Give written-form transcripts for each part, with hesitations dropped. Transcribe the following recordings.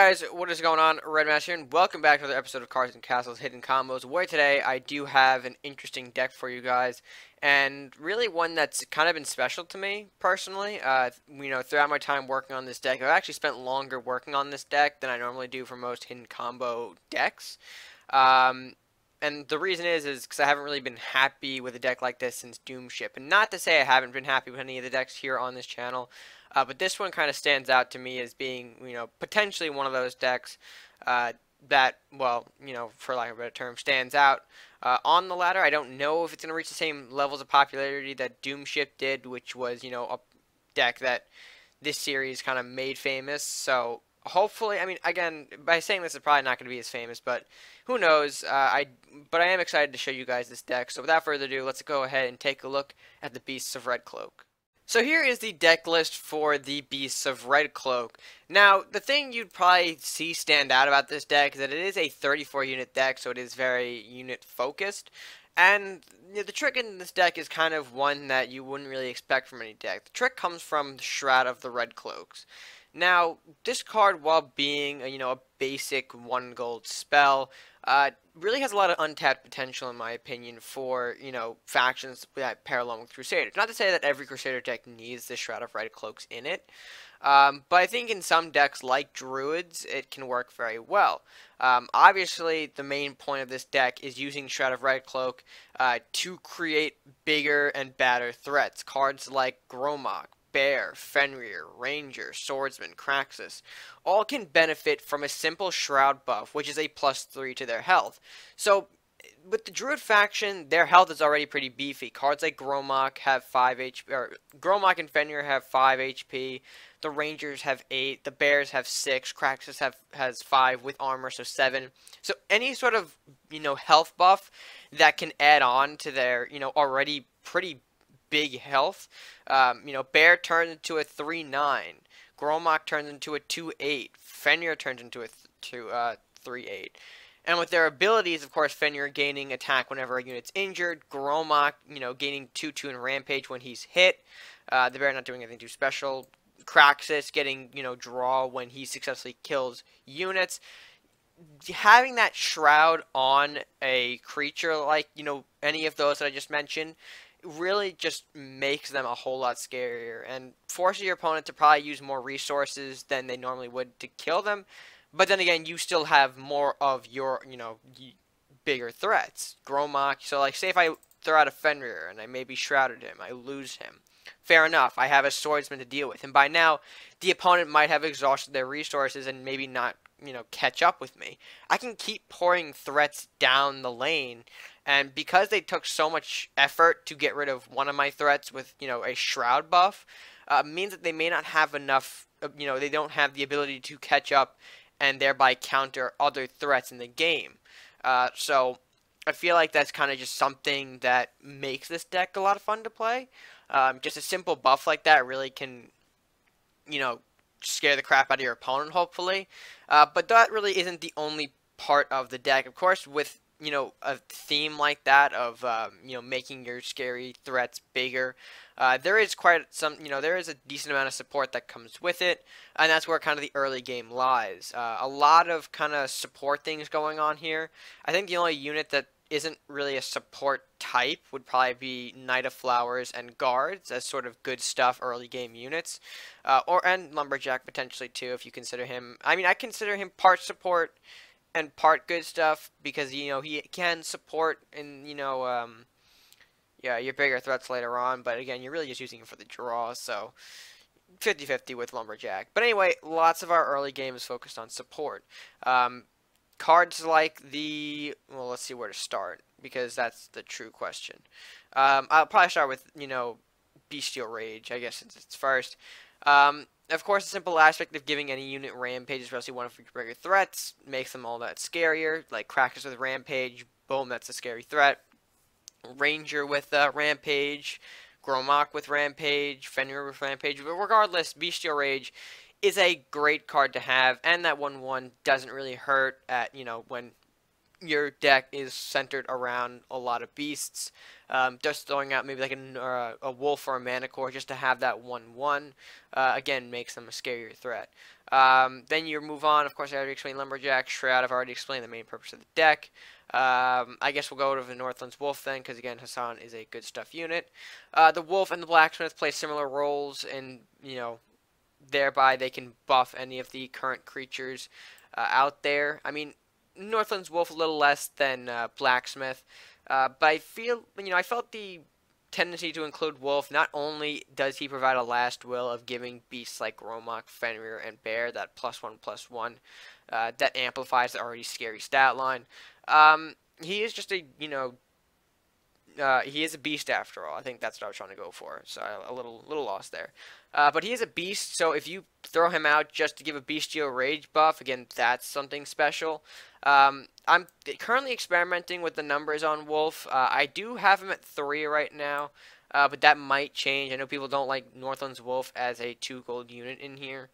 guys, what is going on? RedMaster here, and welcome back to another episode of Cards and Castles Hidden Combos, where today I do have an interesting deck for you guys, and really one that's kind of been special to me, personally. Throughout my time working on this deck, I've actually spent longer working on this deck than I normally do for most Hidden Combo decks. And the reason is because I haven't really been happy with a deck like this since Doomship. And not to say I haven't been happy with any of the decks here on this channel, but this one kind of stands out to me as being, potentially one of those decks that, well, for lack of a better term, stands out on the ladder. I don't know if it's going to reach the same levels of popularity that Doomship did, which was, a deck that this series kind of made famous. So hopefully, I mean, again, by saying this, it's probably not going to be as famous, but who knows? But I am excited to show you guys this deck. So without further ado, let's go ahead and take a look at the Beasts of Redcloak. So here is the deck list for the Beasts of Redcloak. Now, the thing you'd probably see stand out about this deck is that it is a 34 unit deck, so it is very unit focused. And the trick in this deck is kind of one that you wouldn't really expect from any deck. The trick comes from the Shroud of the Redcloaks. Now, this card, while being a basic 1 gold spell, really has a lot of untapped potential, in my opinion, for factions that pair along with Crusaders. Not to say that every Crusader deck needs the Shroud of Redcloaks in it, but I think in some decks like Druids, it can work very well. Obviously, the main point of this deck is using Shroud of Redcloak to create bigger and badder threats. Cards like Gromok, Bear, Fenrir, Ranger, Swordsman, Kraxus, all can benefit from a simple Shroud buff, which is a +3 to their health. So, with the Druid faction, their health is already pretty beefy. Cards like Gromok have 5 HP, or Gromok and Fenrir have 5 HP, the Rangers have 8, the Bears have 6, Kraxus has 5 with armor, so 7. So any sort of, health buff that can add on to their, already pretty big health. Bear turns into a 3-9. Gromok turns into a 2-8. Fenrir turns into a 3-8. And with their abilities, of course, Fenrir gaining attack whenever a unit's injured. Gromok, gaining 2-2 in Rampage when he's hit. The Bear not doing anything too special. Kraxus getting, draw when he successfully kills units. Having that Shroud on a creature like, any of those that I just mentioned, really just makes them a whole lot scarier and forces your opponent to probably use more resources than they normally would to kill them. But then again, you still have more of your, bigger threats. Gromok, so like say if I throw out a Fenrir and I maybe shrouded him, I lose him. Fair enough, I have a Swordsman to deal with. And by now, the opponent might have exhausted their resources and maybe not, catch up with me. I can keep pouring threats down the lane. And because they took so much effort to get rid of one of my threats with, a Shroud buff, means that they may not have enough, they don't have the ability to catch up and thereby counter other threats in the game. So I feel like that's kind of just something that makes this deck a lot of fun to play. Just a simple buff like that really can, scare the crap out of your opponent, hopefully. But that really isn't the only part of the deck. Of course, with a theme like that of, making your scary threats bigger, there is quite some, there is a decent amount of support that comes with it, and that's where kind of the early game lies. A lot of kind of support things going on here. I think the only unit that isn't really a support type would probably be Knight of Flowers and Guards as sort of good stuff early game units, and Lumberjack potentially too, if you consider him. I mean, I consider him part support and part good stuff because he can support in yeah, your bigger threats later on, but again, you're really just using him for the draw, so 50-50 with Lumberjack. But anyway, lots of our early game is focused on support. Cards like well, let's see where to start, because that's the true question. I'll probably start with, Bestial Rage, I guess, since it's first. Of course, the simple aspect of giving any unit Rampage, especially one of your bigger threats, makes them all that scarier. Like Kraxus with Rampage, boom, that's a scary threat. Ranger with Rampage, Gromok with Rampage, Fenrir with Rampage. But regardless, Bestial Rage is a great card to have, and that 1/1 doesn't really hurt at, when your deck is centered around a lot of beasts. Just throwing out maybe like a wolf or a mana core just to have that 1/1 again makes them a scarier threat. Then you move on. Of course, I already explained Lumberjack. Shroud, I've already explained the main purpose of the deck. I guess we'll go to the Northlands Wolf then, because again, Hassan is a good stuff unit. The Wolf and the Blacksmith play similar roles, and thereby they can buff any of the current creatures out there. I mean, Northland's Wolf a little less than Blacksmith, but I feel, I felt the tendency to include Wolf. Not only does he provide a last will of giving beasts like Gromok, Fenrir, and Bear that +1/+1 that amplifies the already scary stat line. He is just he is a beast after all. I think that's what I was trying to go for. So a little lost there. But he is a beast, so if you throw him out just to give a bestial rage buff, again, that's something special. I'm currently experimenting with the numbers on Wolf. I do have him at 3 right now, but that might change. I know people don't like Northland's Wolf as a 2 gold unit in here,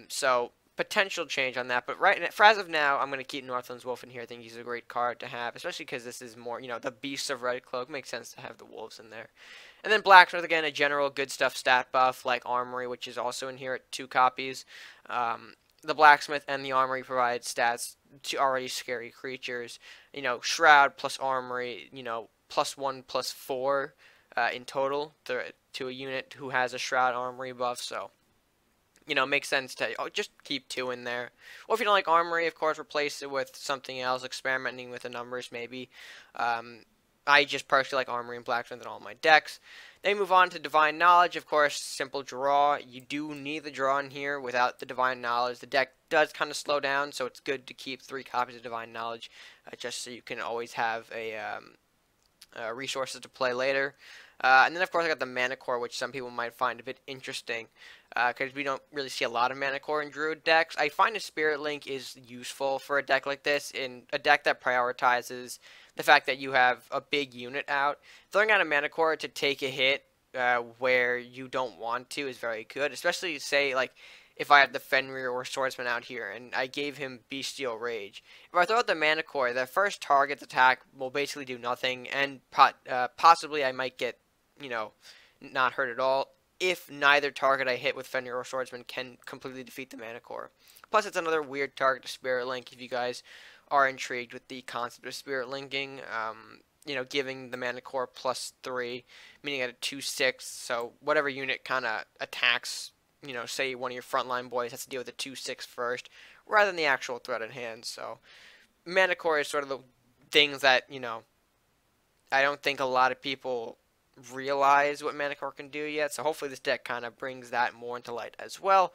so potential change on that. But for as of now, I'm going to keep Northland's Wolf in here. I think he's a great card to have, especially because this is more, the Beasts of Redcloak. Makes sense to have the Wolves in there. And then Blacksmith, again, a general good stuff stat buff like Armory, which is also in here at 2 copies. The Blacksmith and the Armory provide stats to already scary creatures. Shroud plus Armory, +1/+4 in total to a unit who has a Shroud Armory buff, so makes sense to just keep 2 in there. Or if you don't like Armory, of course, replace it with something else, experimenting with the numbers maybe. I just personally like Armory and Blacksmith in all my decks. Then we move on to Divine Knowledge. Of course, simple draw. You do need the draw in here. Without the Divine Knowledge, the deck does kind of slow down, so it's good to keep 3 copies of Divine Knowledge, just so you can always have resources to play later. And then, of course, I got the Mana Core, which some people might find a bit interesting, because we don't really see a lot of Mana Core in Druid decks. I find a Spirit Link is useful for a deck like this, in a deck that prioritizes the fact that you have a big unit out. Throwing out a Mana Core to take a hit where you don't want to is very good, especially, say, like, if I had the Fenrir or Swordsman out here and I gave him Bestial Rage. If I throw out the Mana Core, the first target's attack will basically do nothing, and possibly I might get, not hurt at all, if neither target I hit with Fenrir or Swordsman can completely defeat the Mana Core. Plus, it's another weird target to Spirit Link if you guys are intrigued with the concept of Spirit Linking. Giving the Mana Core +3, meaning at a 2/6, so whatever unit kind of attacks, say one of your frontline boys has to deal with a 2/6 first, rather than the actual threat at hand. So, Mana Core is sort of the things that, I don't think a lot of people realize what Mana Core can do yet, so hopefully this deck kind of brings that more into light as well.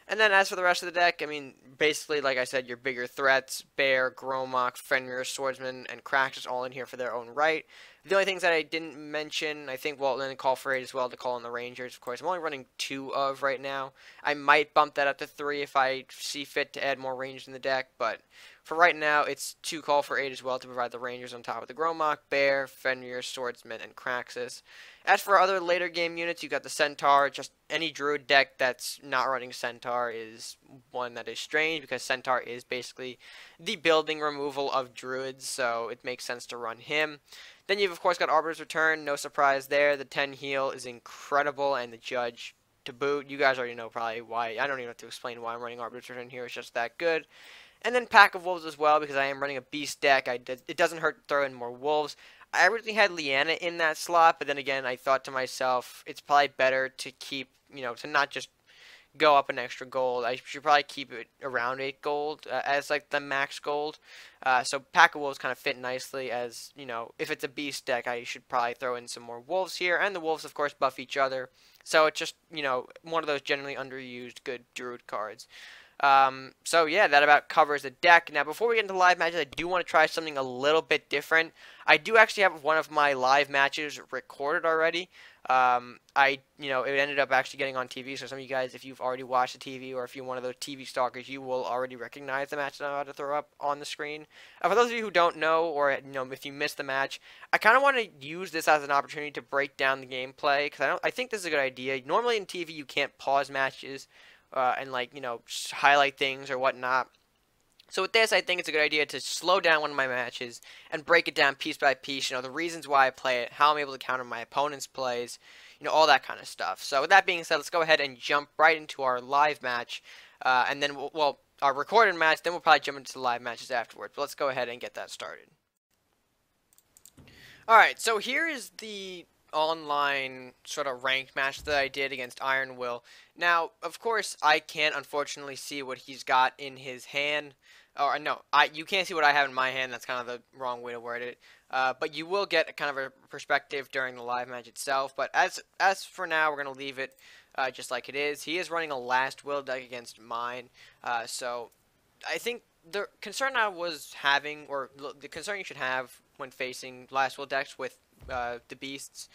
And then as for the rest of the deck, I mean, basically, like I said, your bigger threats, Bear, Gromok, Fenrir, Swordsman, and Kraxus all in here for their own right. The only things that I didn't mention, I think, well, then call for 8 as well to call on the Rangers, of course. I'm only running 2 of right now. I might bump that up to 3 if I see fit to add more Rangers in the deck, but for right now, it's 2 call for 8 as well to provide the Rangers on top of the Gromok, Bear, Fenrir, Swordsman, and Kraxus. As for other later game units, you got the Centaur. Just any Druid deck that's not running Centaur is one that is strange, because Centaur is basically the building removal of Druids, so it makes sense to run him. Then you've, of course, got Arbiter's Return. No surprise there. The 10 heal is incredible, and the Judge to boot. You guys already know probably why. I don't even have to explain why I'm running Arbiter's Return here. It's just that good. And then Pack of Wolves as well, because I am running a Beast deck. It doesn't hurt to throw in more Wolves. I originally had Leanna in that slot, but then again, I thought to myself, it's probably better to keep, to not just go up an extra gold. I should probably keep it around 8 gold as like the max gold. So Pack of Wolves kind of fit nicely as, if it's a Beast deck, I should probably throw in some more Wolves here. And the Wolves, of course, buff each other. So it's just, one of those generally underused good Druid cards. So yeah, that about covers the deck. Now, before we get into live matches, I do want to try something a little bit different. I do actually have one of my live matches recorded already. It ended up actually getting on TV, so some of you guys, if you've already watched the TV, or if you're one of those TV stalkers, you will already recognize the match that I'm about to throw up on the screen. For those of you who don't know, or, if you missed the match, I kind of want to use this as an opportunity to break down the gameplay, because I think this is a good idea. Normally in TV, you can't pause matches, and highlight things or whatnot. So with this, I think it's a good idea to slow down one of my matches and break it down piece by piece. The reasons why I play it, how I'm able to counter my opponent's plays, all that kind of stuff. So with that being said, let's go ahead and jump right into our live match, and then well, our recorded match. Then we'll probably jump into the live matches afterwards. But let's go ahead and get that started. Alright, so here is the online sort of ranked match that I did against Iron Will. Now, of course, I can't unfortunately see what he's got in his hand. Or no, you can't see what I have in my hand. That's kind of the wrong way to word it. But you will get a kind of a perspective during the live match itself. But as for now, we're going to leave it just like it is. He is running a last will deck against mine. So I think the concern I was having, or the concern you should have when facing last will decks with the beasts,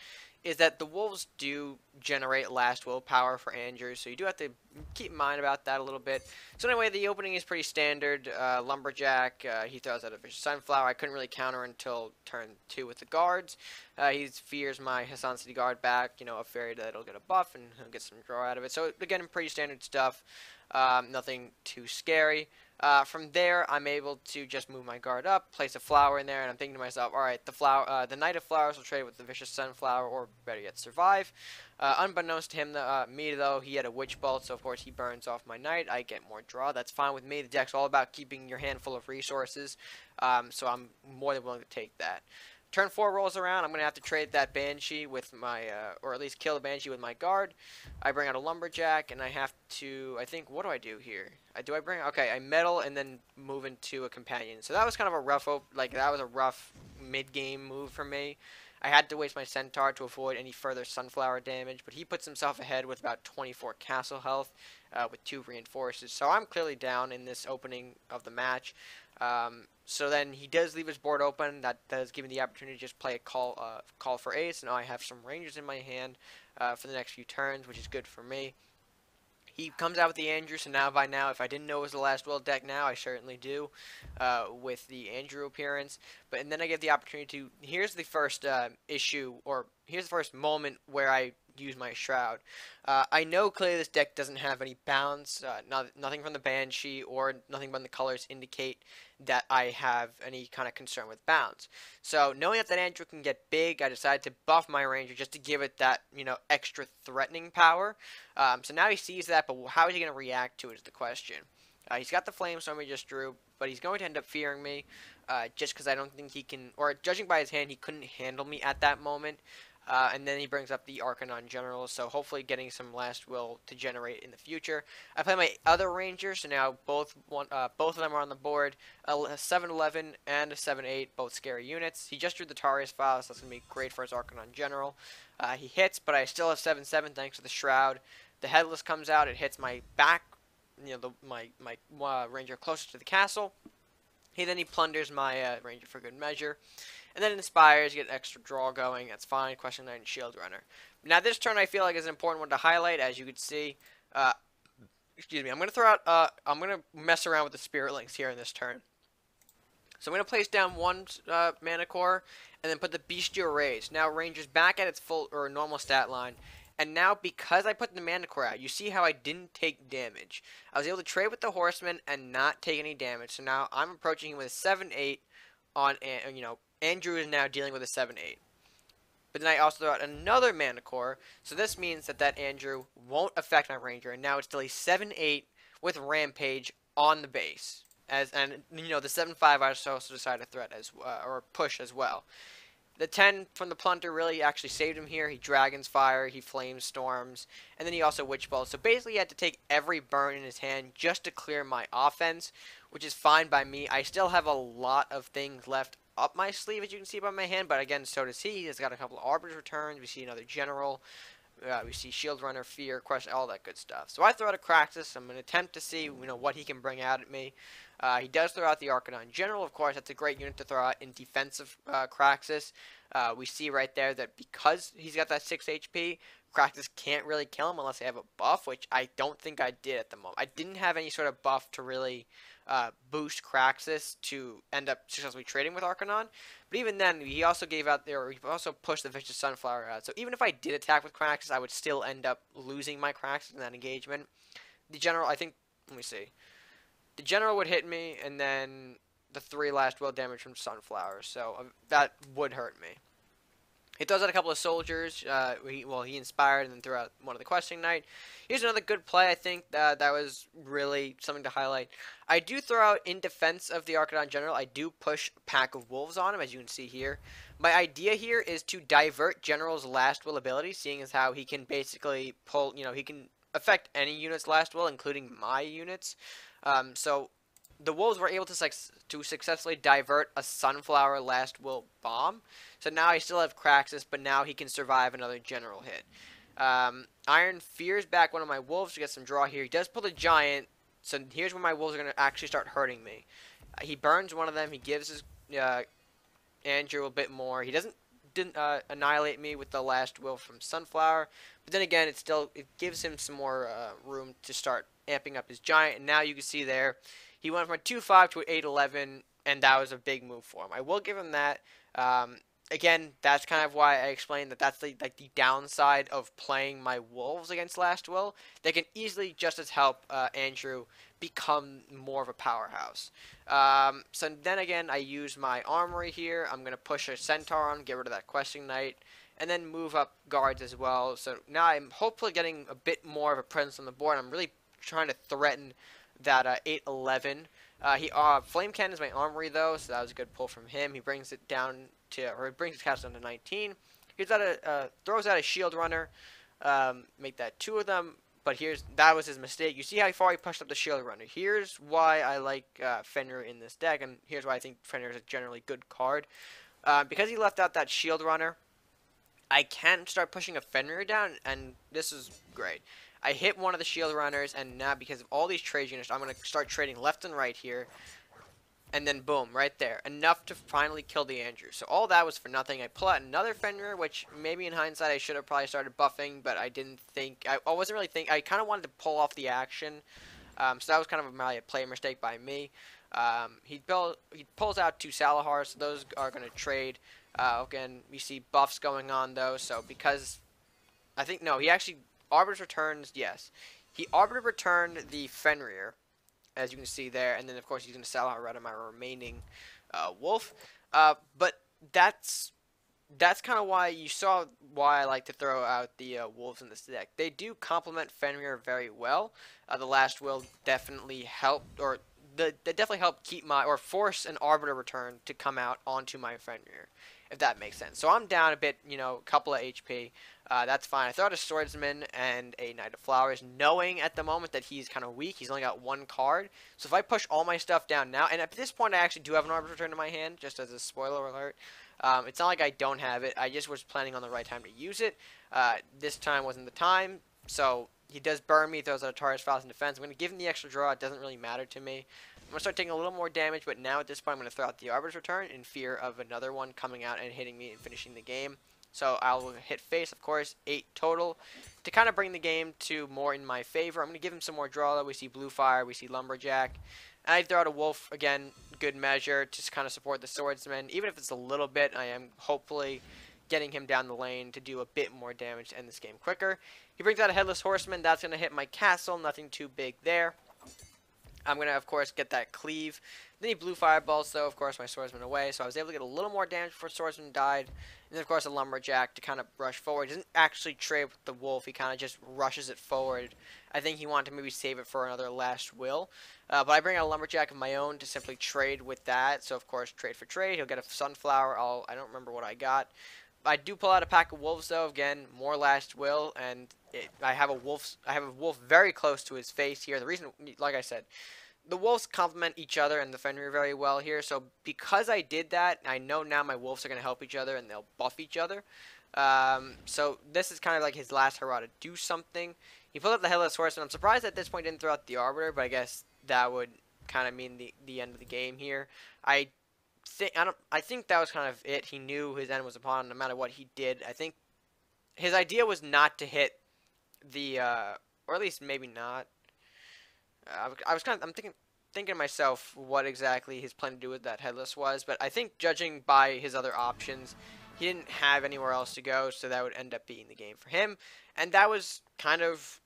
is that the wolves do generate last will power for Andrews, so you do have to keep in mind about that a little bit. So anyway, the opening is pretty standard. Lumberjack, he throws out a vicious sunflower. I couldn't really counter until turn 2 with the guards. He fears my Hassan City guard back, a fairy that'll get a buff and he'll get some draw out of it. So again, pretty standard stuff. Nothing too scary. From there, I'm able to just move my guard up, place a flower in there, and I'm thinking to myself, alright, the Knight of Flowers will trade with the Vicious Sunflower, or better yet, survive. Unbeknownst to him, me though, he had a Witch Bolt, so of course he burns off my Knight. I get more draw. That's fine with me. The deck's all about keeping your hand full of resources, so I'm more than willing to take that. Turn 4 rolls around, I'm going to have to trade that Banshee with my, or at least kill the Banshee with my guard. I bring out a Lumberjack, and I have to, I think, what do I do here? Okay, I meddle and then move into a Companion. So that was kind of a rough mid-game move for me. I had to waste my Centaur to avoid any further Sunflower damage, but he puts himself ahead with about 24 castle health with 2 reinforces. So I'm clearly down in this opening of the match. So then he does leave his board open. That does give me the opportunity to just play a call for ace. Now I have some rangers in my hand for the next few turns, which is good for me. He comes out with the Andrew, so now by now, if I didn't know it was the last will deck now, I certainly do with the Andrew appearance. And then I get the opportunity to, here's the first issue, or here's the first moment where I use my Shroud. I know clearly this deck doesn't have any bounds, nothing from the Banshee or nothing but the colors indicate that I have any kind of concern with bounds. So knowing that Andrew can get big, I decided to buff my Ranger just to give it that, extra threatening power. So now he sees that, but how is he going to react to it is the question. He's got the Flamestorm he just drew, but he's going to end up fearing me just because I don't think he can, or judging by his hand, he couldn't handle me at that moment. And then he brings up the Arcanon General, so hopefully getting some last will to generate in the future. I play my other Ranger, so now both of them are on the board. A 7-11 and a 7-8, both scary units. He just drew the Tarius file, so that's going to be great for his Arcanon General. He hits, but I still have 7-7 thanks to the Shroud. The Headless comes out, it hits my back, my Ranger closer to the castle. Then he plunders my Ranger for good measure. And then Inspires, get an extra draw going. That's fine. Question Knight and Shield Runner. Now this turn I feel like is an important one to highlight. As you can see, excuse me, I'm going to throw out, I'm going to mess around with the Spirit Links here in this turn. So I'm going to place down one Mana Core, and then put the Bestial Raise. Now Ranger's back at its full, or normal stat line. And now, because I put the Mana Core out, you see how I didn't take damage. I was able to trade with the Horseman and not take any damage. So now I'm approaching him with a 7-8 on, Andrew is now dealing with a 7-8. But then I also throw out another Mana Core, so this means that Andrew won't affect my Ranger, and now it's still a 7-8 with Rampage on the base. The 7-5 I also decided to threat or push as well. The 10 from the Plunder really actually saved him here. He Dragon's Fire, he Flame Storms, and then he also Witch Bolt. So basically he had to take every burn in his hand just to clear my offense, which is fine by me. I still have a lot of things left up my sleeve, as you can see by my hand, but again, so does he. He's got a couple of Arbiter's returns. We see another General. We see Shield Runner, Fear, Question, all that good stuff. So I throw out a Craxus. I'm going to attempt to see, what he can bring out at me. He does throw out the Arcanon General, of course. That's a great unit to throw out in defensive Craxus. We see right there that because he's got that 6 HP, Craxus can't really kill him unless I have a buff, which I don't think I did at the moment. I didn't have any sort of buff to really boost Craxus to end up successfully trading with Arcanon. But even then, he also he also pushed the Vicious Sunflower out. So even if I did attack with Craxus, I would still end up losing my Craxus in that engagement. The General, I think, let me see. the general would hit me, and then the 3 last will damage from sunflowers. So that would hurt me. He throws out a couple of soldiers. He inspired and then threw out one of the questing knight. Here's another good play. I think that was really something to highlight. I do throw out in defense of the Archidon General. I do push a pack of wolves on him, as you can see here. My idea here is to divert General's last will ability, seeing as how he can basically pull, he can affect any unit's last will, including my units. So the wolves were able to successfully divert a sunflower last will bomb. So now I still have Craxus, but now he can survive another general hit. Iron fears back one of my wolves to get some draw here. He does pull the giant, so here's where my wolves are going to actually start hurting me. He burns one of them. He gives his Andrew a bit more. He didn't annihilate me with the last will from Sunflower, but then again, it gives him some more room to start amping up his giant. And now you can see there, he went from a 2-5 to an 8-11, and that was a big move for him. I will give him that. Again, that's kind of why I explained that that's the downside of playing my wolves against last will. They can easily just as help Andrew become more of a powerhouse. So then again, I use my armory here. I'm going to push a centaur on, get rid of that questing knight, and then move up guards as well. So now I'm hopefully getting a bit more of a presence on the board. I'm really trying to threaten that 8-11. Flame Cannon is my armory though, so that was a good pull from him. He brings it down to, or he brings his castle down to 19. He's throws out a shield runner, make that 2 of them. But that was his mistake. You see how far he pushed up the shield runner. Here's why I like Fenrir in this deck, and here's why I think Fenrir is a generally good card. Because he left out that shield runner, I can start pushing a Fenrir down, and this is great. I hit one of the shield runners, and now because of all these trade units, I'm going to start trading left and right here. And then boom, right there. Enough to finally kill the Andrew. So all that was for nothing. I pull out another Fenrir, which maybe in hindsight I should have probably started buffing, but I didn't think, I wasn't really thinking, I kind of wanted to pull off the action. So that was kind of a player mistake by me. He pulls out 2 Salahars, so those are going to trade. Again, we see buffs going on though, so because, I think, no, he actually, Arbiter's returns, yes. He Arbiter returned the Fenrir, as you can see there, and then of course he's going to sell out my remaining wolf. But that's kind of why you saw why I like to throw out the wolves in this deck. They do complement Fenrir very well. The last will definitely help, or they definitely help keep or force an Arbiter return to come out onto my Fenrir, if that makes sense. So I'm down a bit, a couple of HP. That's fine. I throw out a Swordsman and a Knight of Flowers, knowing at the moment that he's kind of weak. He's only got 1 card. So if I push all my stuff down now, and at this point I actually do have an Arbiter return in my hand, just as a spoiler alert. It's not like I don't have it. I just was planning on the right time to use it. This time wasn't the time, so he does burn me, throws out a Taurus Faust in defense. I'm going to give him the extra draw. It doesn't really matter to me. I'm going to start taking a little more damage, but now at this point I'm going to throw out the Arbiter's return in fear of another one coming out and hitting me and finishing the game. So I'll hit face, of course, 8 total to kind of bring the game to more in my favor. I'm going to give him some more draw, though. We see Blue Fire, we see Lumberjack. And I throw out a Wolf, again, good measure, to kind of support the Swordsman. Even if it's a little bit, I am hopefully getting him down the lane to do a bit more damage to end this game quicker. He brings out a Headless Horseman. That's going to hit my castle. Nothing too big there. I'm going to, of course, get that cleave. Then he Blue Fireballs, though, of course, my Swordsman away. So I was able to get a little more damage before Swordsman died. And then, of course, a Lumberjack to kind of rush forward. He doesn't actually trade with the Wolf. He kind of just rushes it forward. I think he wanted to maybe save it for another last will. But I bring out a Lumberjack of my own to simply trade with that. So, of course, trade for trade. He'll get a Sunflower. I don't remember what I got. I do pull out a pack of wolves, though. Again, more last will, and I have a wolf very close to his face here. The reason, like I said, the wolves complement each other and the Fenrir very well here. So because I did that, I know now my wolves are going to help each other and they'll buff each other. So this is kind of like his last hurrah to do something. He pulled out the Headless Horseman. I'm surprised at this point he didn't throw out the Arbiter, but I guess that would kind of mean the end of the game here. I think that was kind of it. He knew his end was upon him no matter what he did. I think his idea was not to hit the, or at least maybe not. I'm thinking to myself what exactly his plan to do with that Headless was, but I think judging by his other options, he didn't have anywhere else to go, so that would end up being the game for him. And that was kind of,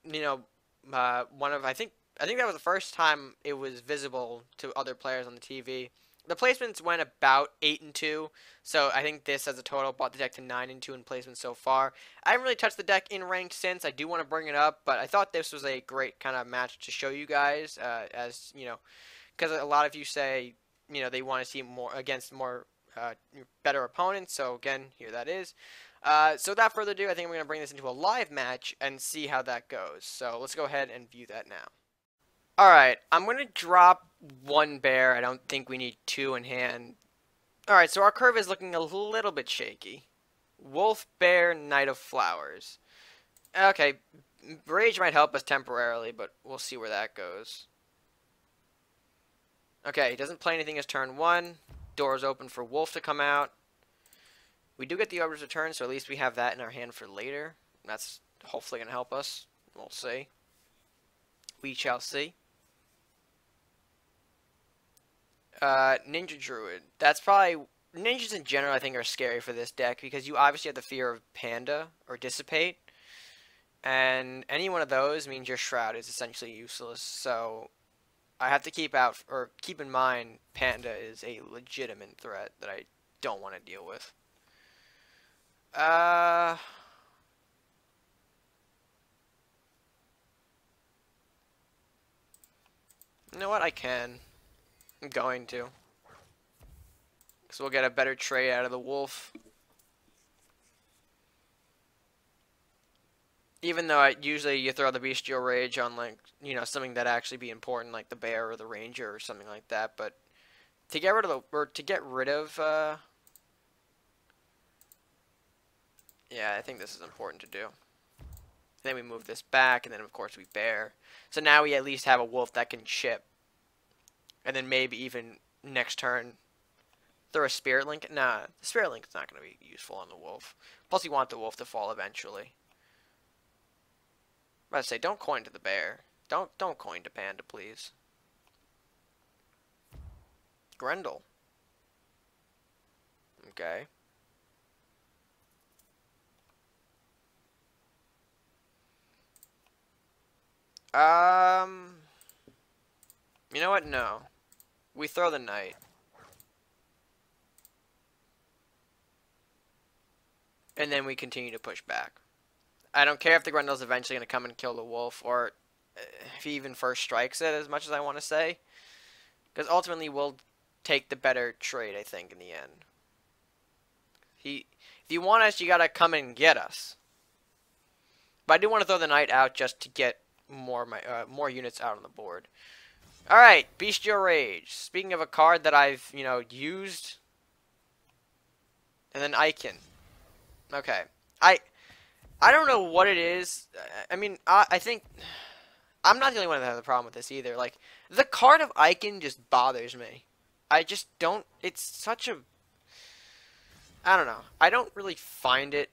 one of, I think, I think that was the first time it was visible to other players on the TV. The placements went about 8-2, so I think this as a total brought the deck to 9-2 in placements so far. I haven't really touched the deck in ranked since. I do want to bring it up, but I thought this was a great kind of match to show you guys, as you know, because a lot of you say they want to see more against more better opponents. So again, here that is. So without further ado, I think I'm going to bring this into a live match and see how that goes. So let's go ahead and view that now. Alright, I'm going to drop one bear. I don't think we need two in hand. Alright, so our curve is looking a little bit shaky. Wolf, bear, knight of flowers. Okay, rage might help us temporarily, but we'll see where that goes. Okay, he doesn't play anything as turn one. Door's open for wolf to come out. We do get the Arbiter's Return, so at least we have that in our hand for later. That's hopefully going to help us. We'll see. We shall see. Ninja Druid. That's probably... Ninjas in general, I think, are scary for this deck because you obviously have the fear of Panda or Dissipate. And any one of those means your Shroud is essentially useless. So I have to keep in mind Panda is a legitimate threat that I don't want to deal with. You know what? I can. I'm going to. Because we'll get a better trade out of the wolf. Even though usually you throw the Bestial Rage on, like, something that actually be important, like the bear or the ranger or something like that. But to get rid of yeah, I think this is important to do. Then we move this back, and then of course we bear. So now we at least have a wolf that can chip. And then maybe even next turn throw a Spirit Link. Nah, the Spirit Link is not going to be useful on the wolf. Plus you want the wolf to fall eventually. I was about to say, don't coin to the bear. Don't coin to Panda, please. Grendel. Okay. You know what? No. We throw the knight. And then we continue to push back. I don't care if the Grendel's eventually going to come and kill the wolf, or if he even first strikes it, as much as I want to say. Because ultimately we'll take the better trade, I think, in the end. If you want us, you got to come and get us. But I do want to throw the knight out just to get more units out on the board. Alright, Bestial Rage. Speaking of a card that I've, used. And then Icon. Okay. I don't know what it is. I mean, I think... I'm not the only one that has a problem with this either. Like, the card of Icon just bothers me. I just don't... It's such a... I don't know. I don't really find it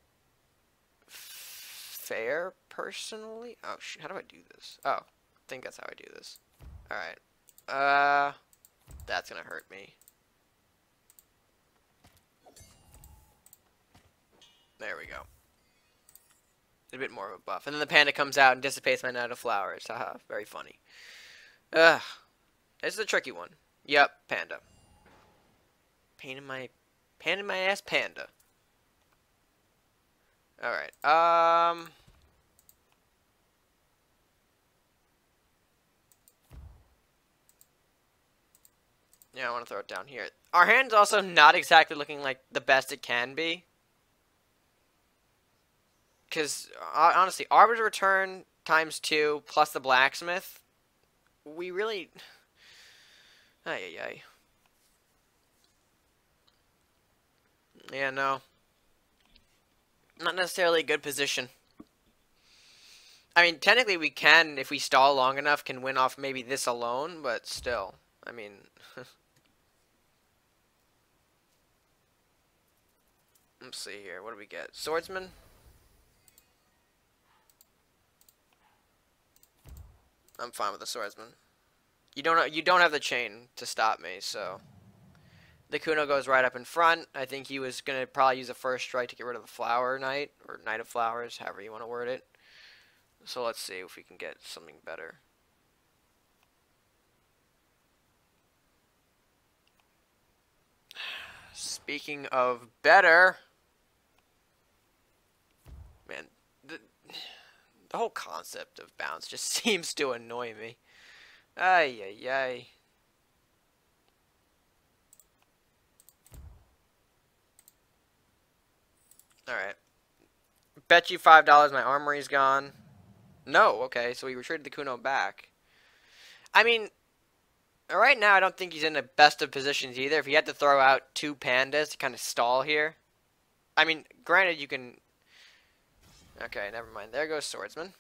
fair, personally. Oh, shit. How do I do this? Oh, I think that's how I do this. Alright. That's gonna hurt me. There we go. A bit more of a buff. And then the panda comes out and dissipates my Knight of Flowers. Haha, very funny. Ugh. This is a tricky one. Yep, panda. Pain in my ass panda. Alright, yeah, I want to throw it down here. Our hand's also not exactly looking like the best it can be. Because, honestly, Arbiter's Return ×2 plus the Blacksmith, we really... Ay. Yeah, no. Not necessarily a good position. I mean, technically we can, if we stall long enough, can win off maybe this alone, but still. I mean... Let's see here. What do we get? Swordsman? I'm fine with the Swordsman. You don't have the chain to stop me, so... The Kuno goes right up in front. I think he was going to probably use a first strike to get rid of the Flower Knight, or Knight of Flowers, however you want to word it. So let's see if we can get something better. Speaking of better, man, the whole concept of bounce just seems to annoy me. Ay, ay, ay. Alright. Bet you $5 my armory's gone. No, okay, so he retreated the Kuno back. I mean, right now I don't think he's in the best of positions either. If he had to throw out 2 pandas to kind of stall here. I mean, granted you can... Okay, never mind. There goes Swordsman.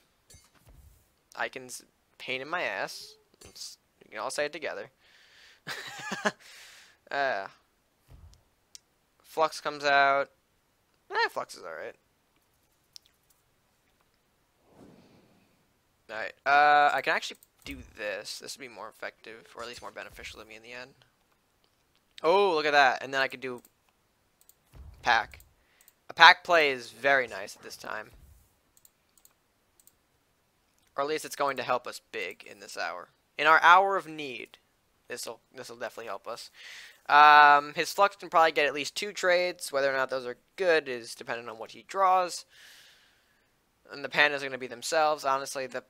Icon's pain in my ass. We can all say it together. Flux comes out. Flux is alright. Alright, I can actually do this. This would be more effective, or at least more beneficial to me in the end. Oh, look at that. And then I could do pack. A pack play is very nice at this time. Or at least it's going to help us big in this hour. In our hour of need, this'll definitely help us. His Flux can probably get at least 2 trades. Whether or not those are good is dependent on what he draws. And the pandas are going to be themselves. Honestly, the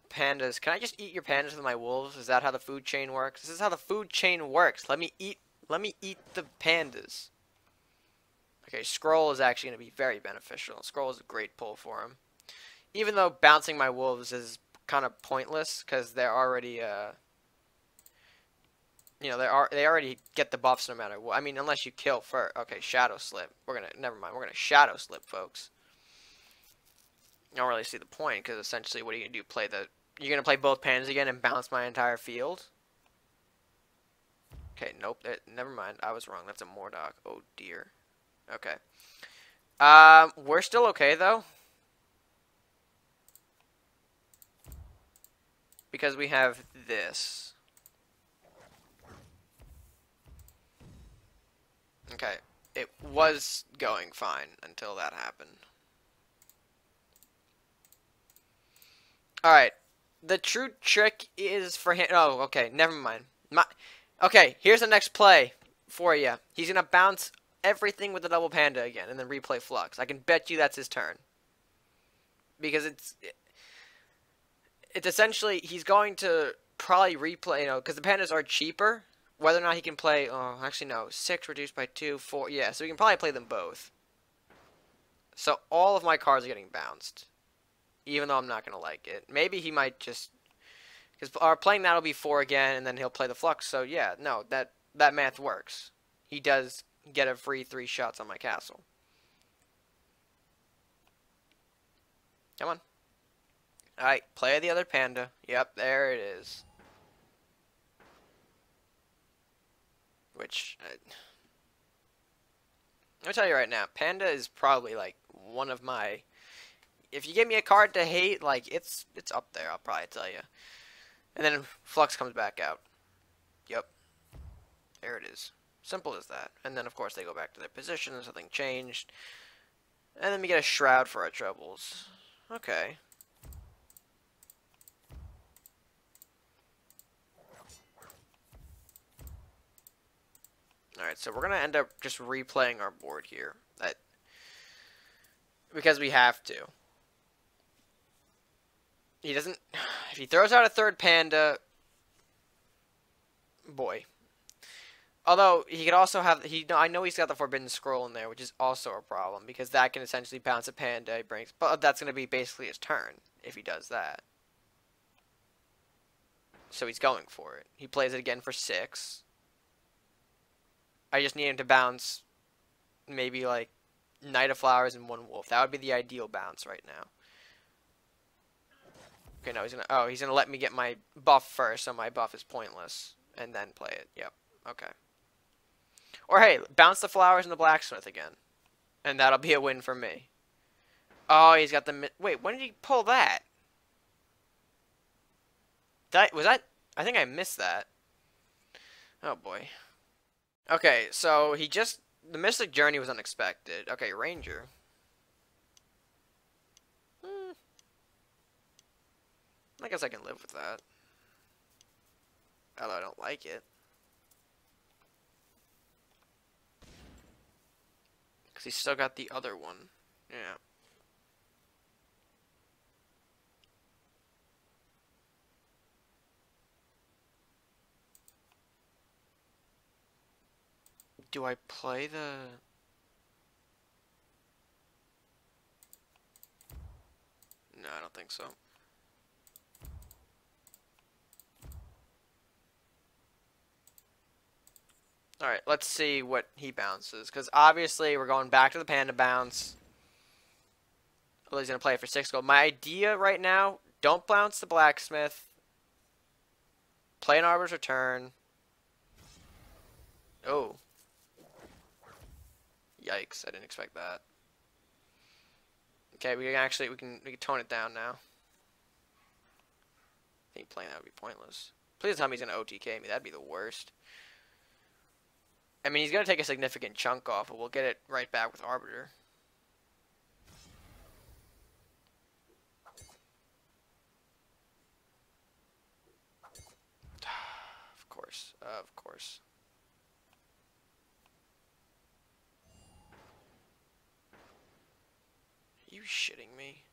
pandas... Can I just eat your pandas with my wolves? Is that how the food chain works? This is how the food chain works. Let me eat the pandas. Okay, Scroll is actually going to be very beneficial. Scroll is a great pull for him. Even though bouncing my wolves is kind of pointless, because they're already, you know, they already get the buffs no matter what. I mean, unless you kill first. Okay, Shadow Slip. Never mind. We're gonna Shadow Slip, folks. I don't really see the point, because essentially, what are you gonna do? You're gonna play both pandas again and bounce my entire field? Okay, nope. Never mind. I was wrong. That's a Mordok. Oh dear. Okay. We're still okay though. Because we have this. Okay. It was going fine until that happened. Alright. The true trick is for him... Oh, okay. Never mind. Okay, here's the next play for you. He's going to bounce everything with the double panda again and then replay Flux. I can bet you that's his turn. Because it's essentially, he's going to probably replay, you know, because the pandas are cheaper. Whether or not he can play, oh, actually no, 6 reduced by 2, 4, yeah, so he can probably play them both. So all of my cards are getting bounced, even though I'm not going to like it. Maybe he might just, because our playing that will be 4 again, and then he'll play the Flux, so yeah, no, that math works. He does get a free 3 shots on my castle. Come on. Alright, play the other panda. Yep, there it is. Which, I'll tell you right now, panda is probably like one of my... If you give me a card to hate, like, it's up there, I'll probably tell you. And then Flux comes back out. Yep. There it is. Simple as that. And then, of course, they go back to their positions, nothing changed. And then we get a Shroud for our troubles. Okay. Alright, so we're going to end up just replaying our board here. Because we have to. He doesn't... If he throws out a third panda... Boy. Although, he could also have... I know he's got the Forbidden Scroll in there, which is also a problem. Because that can essentially bounce a panda. But that's going to be basically his turn, if he does that. So he's going for it. He plays it again for 6. I just need him to bounce maybe like Knight of Flowers and 1 Wolf. That would be the ideal bounce right now. Okay, no, he's gonna let me get my buff first, so my buff is pointless, and then play it. Yep. Okay. Or hey, bounce the Flowers and the Blacksmith again, and that'll be a win for me. Oh, he's got the... Wait, when did he pull that? Was that... I think I missed that. Oh boy. Okay, so he just... The Mystic Journey was unexpected. Okay, Ranger. I guess I can live with that. Although I don't like it. Because he's still got the other one. Yeah. Do I play the... No, I don't think so. Alright, let's see what he bounces. Because obviously we're going back to the panda bounce. Well, he's going to play it for 6 gold. My idea right now, don't bounce the blacksmith. Play an Arbor's Return. Oh. Yikes, I didn't expect that. Okay, we can tone it down now. I think playing that would be pointless. Please tell me he's gonna OTK me, that'd be the worst. I mean, he's gonna take a significant chunk off, but we'll get it right back with Arbiter. Of course, of course. Are you shitting me?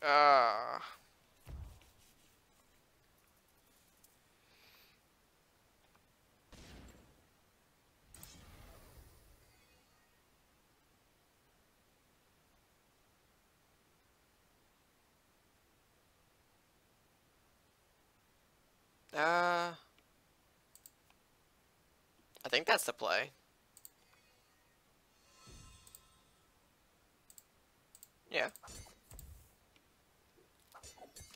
Uh... I think that's the play. Yeah.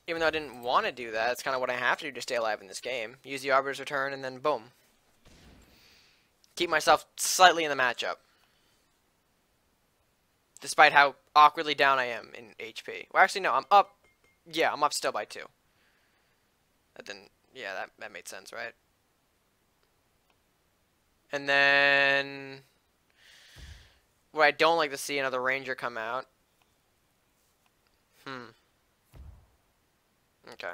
Even though I didn't want to do that, it's kind of what I have to do to stay alive in this game. Use the Arbiter's Return, and then boom. Keep myself slightly in the matchup. Despite how awkwardly down I am in HP. Well, actually, no, I'm up. Yeah, I'm up still by 2. That didn't... Yeah, that made sense, right? And then... What I don't like to see another Ranger come out. Okay.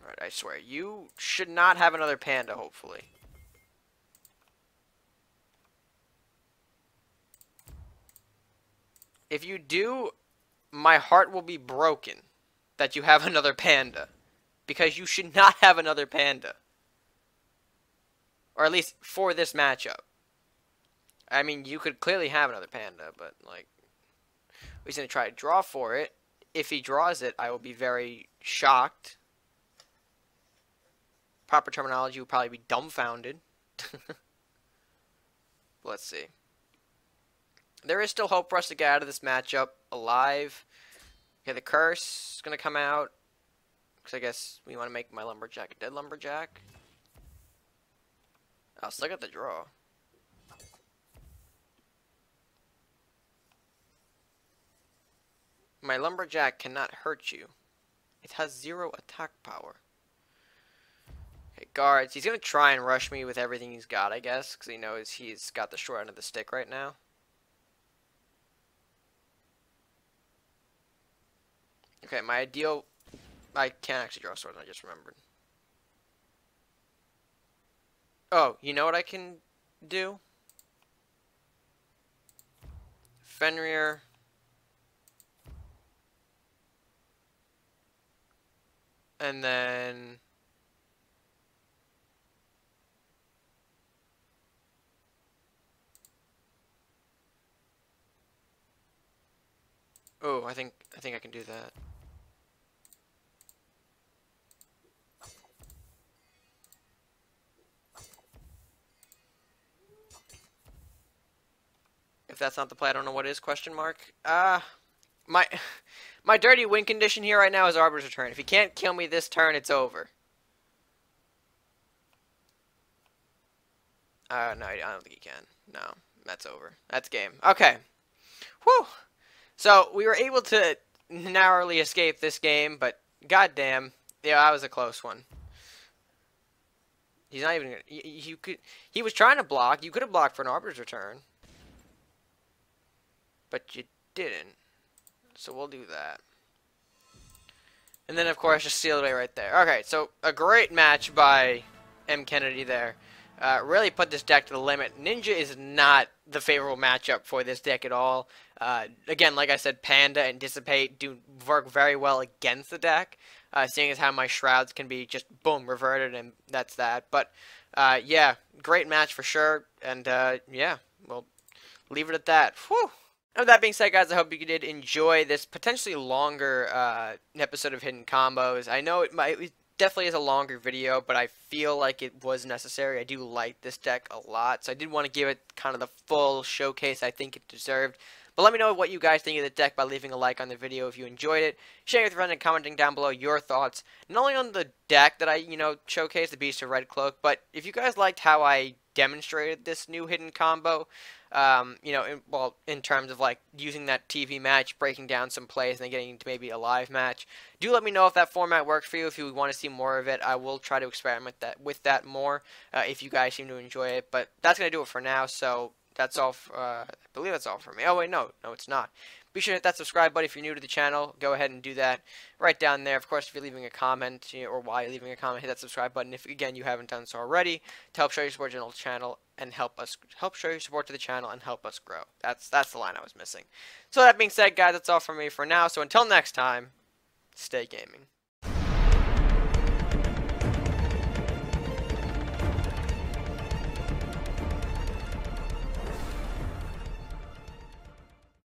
Alright, I swear. You should not have another panda, hopefully. If you do, my heart will be broken that you have another panda. Because you should not have another panda. Or at least for this matchup. I mean, you could clearly have another panda, but, like, he's going to try to draw for it. If he draws it, I will be very shocked. Proper terminology would probably be dumbfounded. Let's see. There is still hope for us to get out of this matchup alive. Okay, the curse is going to come out. Because I guess we want to make my lumberjack a dead lumberjack. I'll still get the draw. My lumberjack cannot hurt you. It has 0 attack power. Okay, guards. He's going to try and rush me with everything he's got, I guess. Because he knows he's got the short end of the stick right now. Okay, my ideal... I can't actually draw swords, I just remembered. Oh, you know what I can do? Fenrir. And then... Oh, I think I can do that. If that's not the play, I don't know what is, question mark. My dirty win condition here right now is Arbiter's Return. If he can't kill me this turn, it's over. No, I don't think he can. No, that's over. That's game. Okay. Whew. So, we were able to narrowly escape this game, but goddamn, yeah, that was a close one. He's not even gonna... He was trying to block. You could have blocked for an Arbiter's Return. But you didn't. So we'll do that. And then, of course, just seal it away right there. Okay, so a great match by M. Kennedy there. Really put this deck to the limit. Ninja is not the favorable matchup for this deck at all. Again, like I said, Panda and Dissipate do work very well against the deck, seeing as how my Shrouds can be just, boom, reverted, and that's that. But, yeah, great match for sure. And, yeah, we'll leave it at that. Whew. With that being said, guys, I hope you did enjoy this potentially longer episode of Hidden Combos. I know it definitely is a longer video, but I feel like it was necessary. I do like this deck a lot, so I did want to give it kind of the full showcase I think it deserved. But let me know what you guys think of the deck by leaving a like on the video if you enjoyed it, sharing with your friends, and commenting down below your thoughts, not only on the deck that I, showcased, the Beast of Redcloak, but if you guys liked how I demonstrated this new hidden combo, in terms of like using that TV match, breaking down some plays, and then getting into maybe a live match, do let me know if that format works for you. If you want to see more of it, I will try to experiment with that more if you guys seem to enjoy it. But that's going to do it for now, so that's all. I believe that's all for me. Oh, wait, no, it's not. Be sure to hit that subscribe button if you're new to the channel. Go ahead and do that right down there. Of course, if you're leaving a comment, or while you're leaving a comment, hit that subscribe button if, again, you haven't done so already, to help show your support to the channel and help show your support to the channel and help us grow. That's the line I was missing. So that being said, guys, that's all from me for now. So until next time, stay gaming.